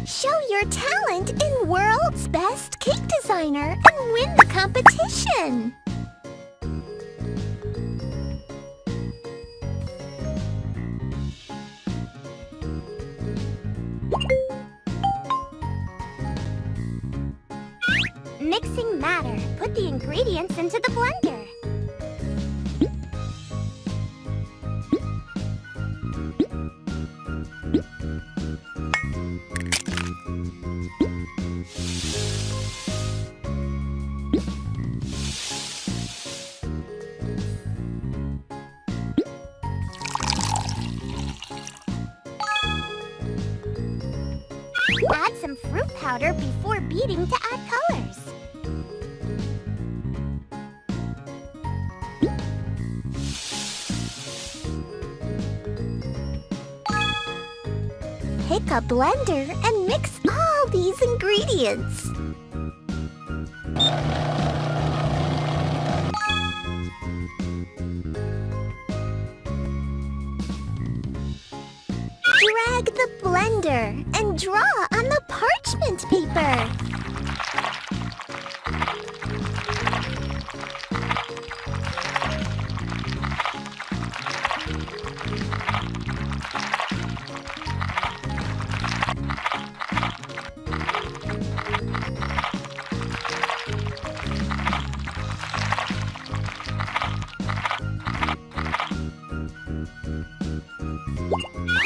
Show your talent in World's Best Cake Designer and win the competition! Mixing matter. Put the ingredients into the blender. Add some fruit powder before beating to add colors. Pick a blender and mix all these ingredients. Drag the blender and draw on the parchment paper.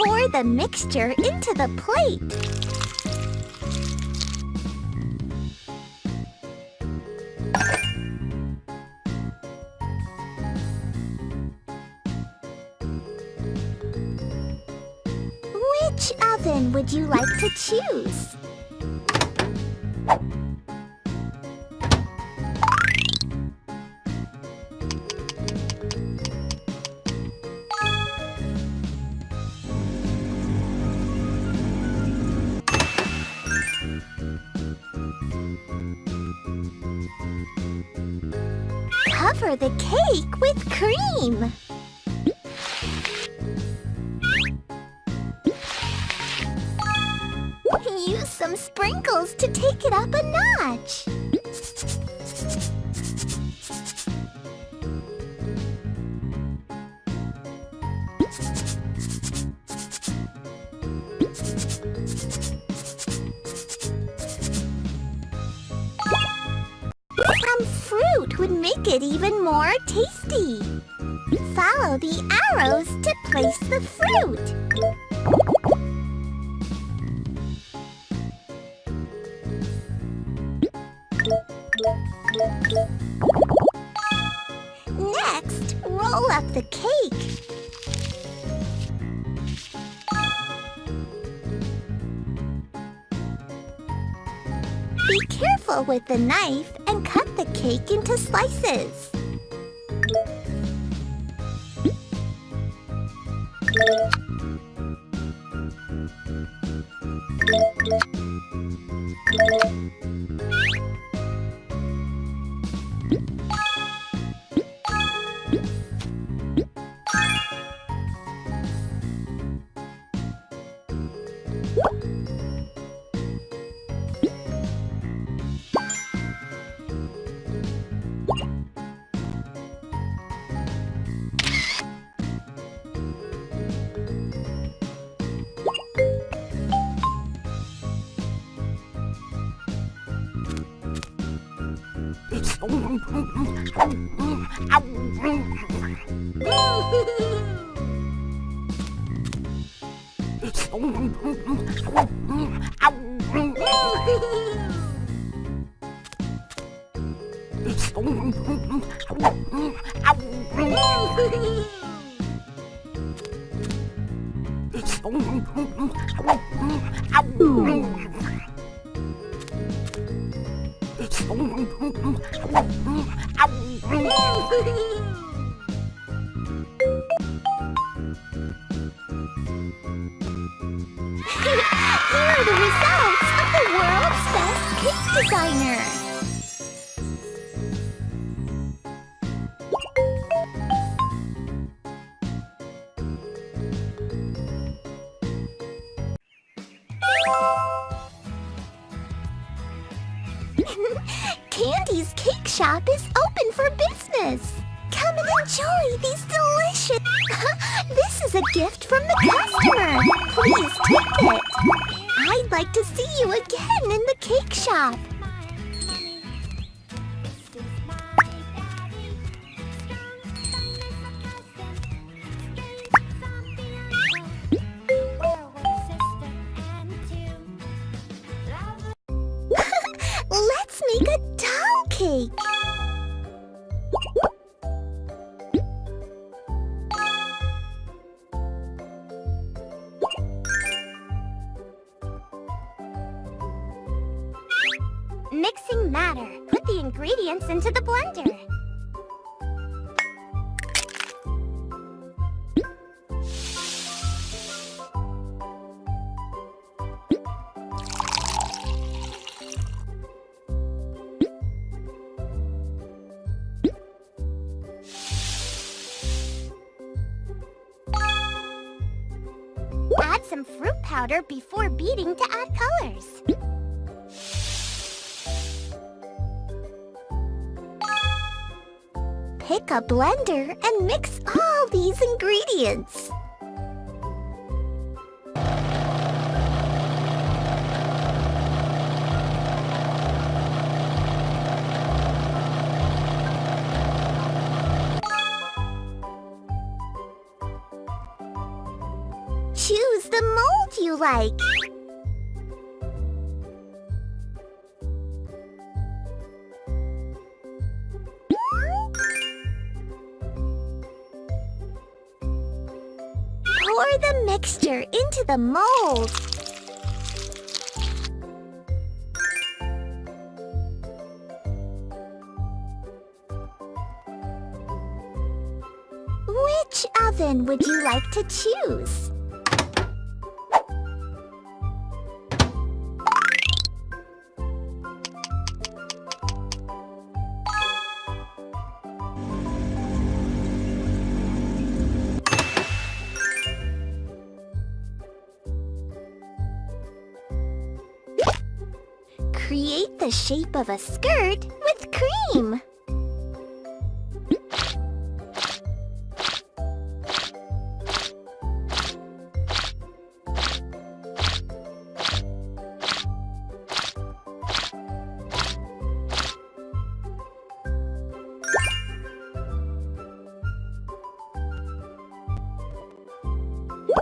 Pour the mixture into the plate. Which oven would you like to choose? Cover the cake with cream. Use some sprinkles to take it up a notch. Some fruit would make it even more tasty. Follow the arrows to place the fruit. Next, roll up the cake. Be careful with the knife and cut the cake into slices. Here are the results of the World's Best Cake Designer. shop is open for business. Come and enjoy these delicious... This is a gift from the customer. Please take it. I'd like to see you again in the cake shop. Let's make a doll cake. Mixing matter. Put the ingredients into the blender. Add some fruit powder before beating to add colors. Pick a blender and mix all these ingredients. Choose the mold you like. Pour the mixture into the mold. Which oven would you like to choose? Create the shape of a skirt with cream.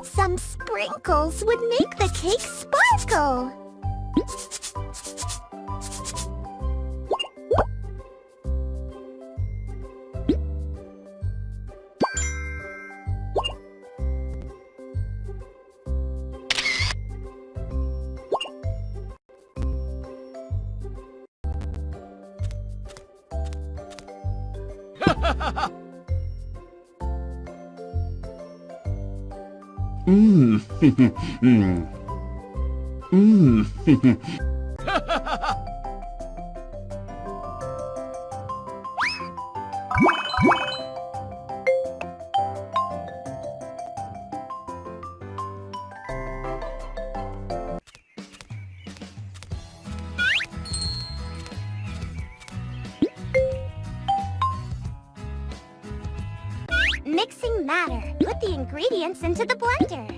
Some sprinkles would make the cake sparkle. Mixing matter. Put the ingredients into the blender.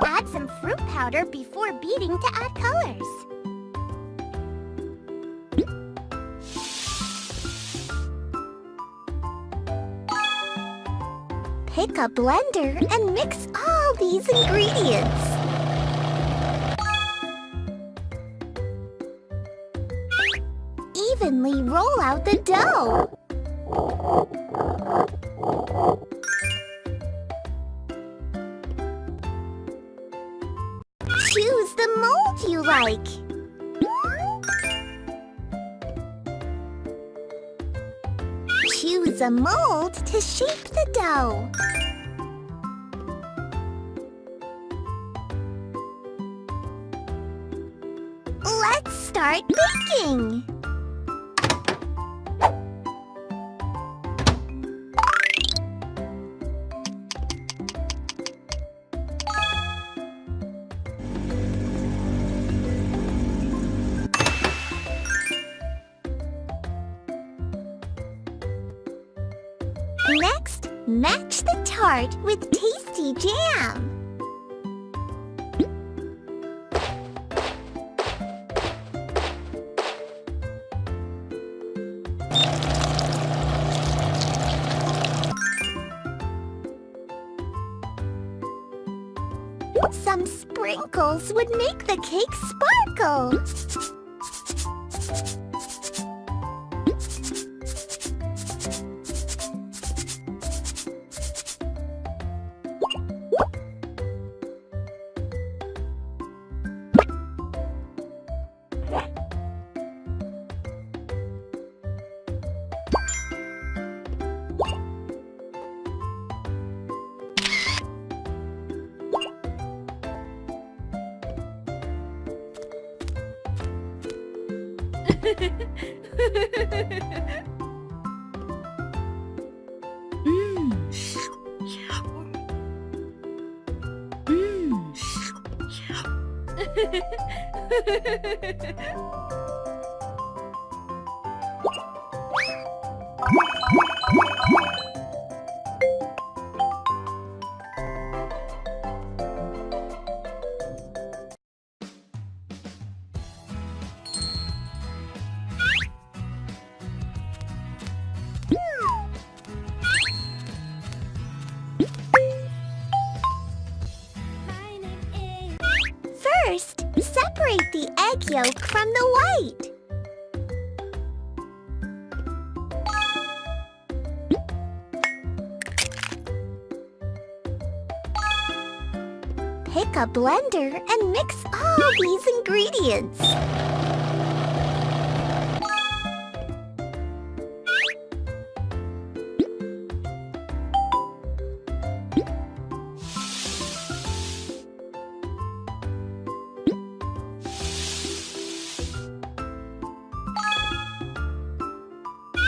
Add some fruit powder before beating to add colors. Pick a blender and mix all these ingredients. Evenly roll out the dough. Choose the mold you like. Choose a mold to shape the dough. start baking. Next, match the tart with tasty jam. Some sprinkles would make the cake sparkle. First, separate the egg yolk from the white. Pick a blender and mix all these ingredients.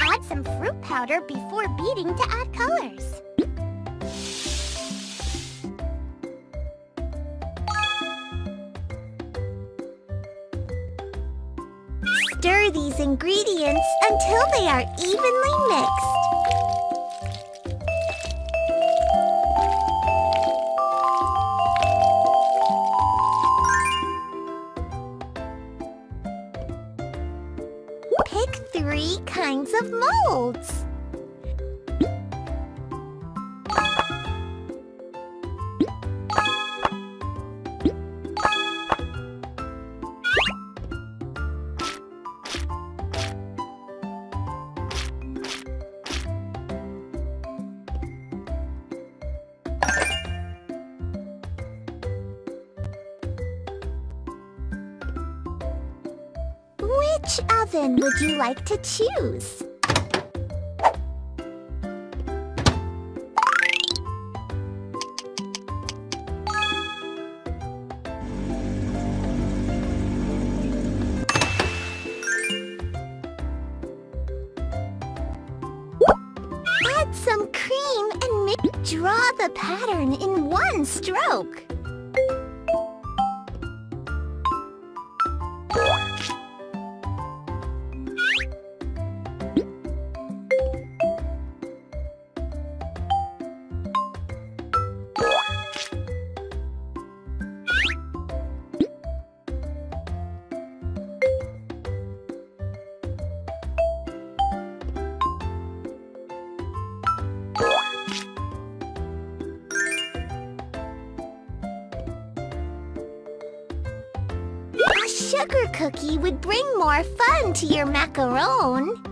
Add some fruit powder before beating to add colors. Stir these ingredients until they are evenly mixed. Pick 3 kinds of molds. Which oven would you like to choose? Add some cream and draw the pattern in one stroke. A sugar cookie would bring more fun to your macaron.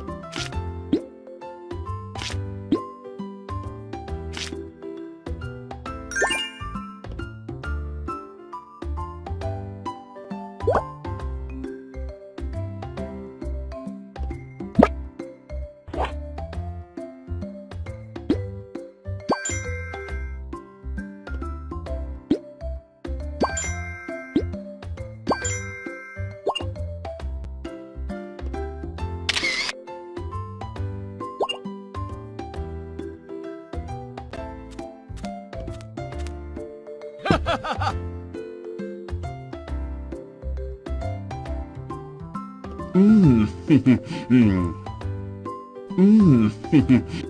Mmm. Mmm.